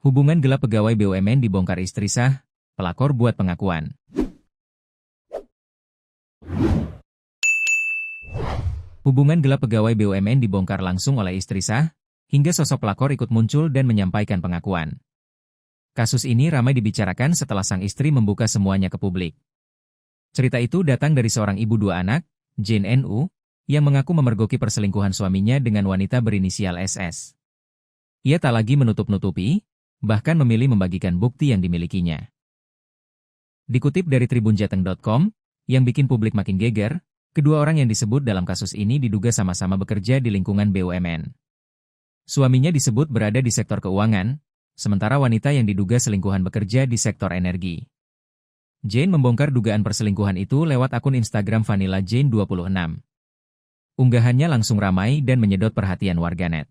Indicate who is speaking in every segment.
Speaker 1: Hubungan gelap pegawai BUMN dibongkar istri sah, pelakor buat pengakuan. Hubungan gelap pegawai BUMN dibongkar langsung oleh istri sah, hingga sosok pelakor ikut muncul dan menyampaikan pengakuan. Kasus ini ramai dibicarakan setelah sang istri membuka semuanya ke publik. Cerita itu datang dari seorang ibu dua anak, Jane NU, yang mengaku memergoki perselingkuhan suaminya dengan wanita berinisial SS. Ia tak lagi menutup-nutupi, bahkan memilih membagikan bukti yang dimilikinya. Dikutip dari tribunjateng.com, yang bikin publik makin geger, kedua orang yang disebut dalam kasus ini diduga sama-sama bekerja di lingkungan BUMN. Suaminya disebut berada di sektor keuangan, sementara wanita yang diduga selingkuhan bekerja di sektor energi. Jane membongkar dugaan perselingkuhan itu lewat akun Instagram Vanilla Jane 26. Unggahannya langsung ramai dan menyedot perhatian warganet.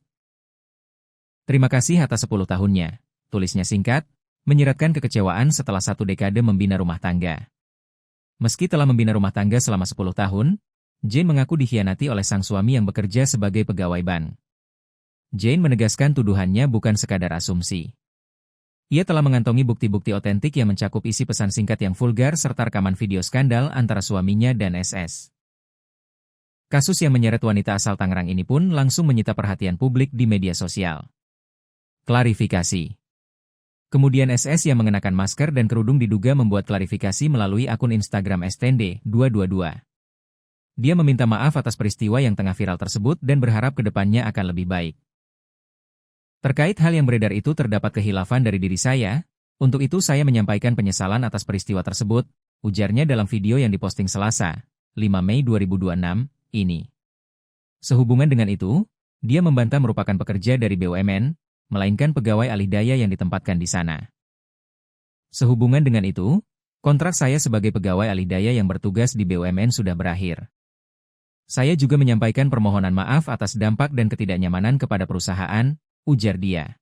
Speaker 1: Terima kasih atas 10 tahunnya, tulisnya singkat, menyiratkan kekecewaan setelah 1 dekade membina rumah tangga. Meski telah membina rumah tangga selama 10 tahun, Jane mengaku dikhianati oleh sang suami yang bekerja sebagai pegawai bank. Jane menegaskan tuduhannya bukan sekadar asumsi. Ia telah mengantongi bukti-bukti otentik yang mencakup isi pesan singkat yang vulgar serta rekaman video skandal antara suaminya dan SS. Kasus yang menyeret wanita asal Tangerang ini pun langsung menyita perhatian publik di media sosial. Klarifikasi. Kemudian SS yang mengenakan masker dan kerudung diduga membuat klarifikasi melalui akun Instagram stnd222. Dia meminta maaf atas peristiwa yang tengah viral tersebut dan berharap kedepannya akan lebih baik. Terkait hal yang beredar itu terdapat khilafan dari diri saya, untuk itu saya menyampaikan penyesalan atas peristiwa tersebut, ujarnya dalam video yang diposting Selasa, 5 Mei 2026, ini. Sehubungan dengan itu, dia membantah merupakan pekerja dari BUMN, melainkan pegawai alih daya yang ditempatkan di sana. Sehubungan dengan itu, kontrak saya sebagai pegawai alih daya yang bertugas di BUMN sudah berakhir. Saya juga menyampaikan permohonan maaf atas dampak dan ketidaknyamanan kepada perusahaan, ujar dia.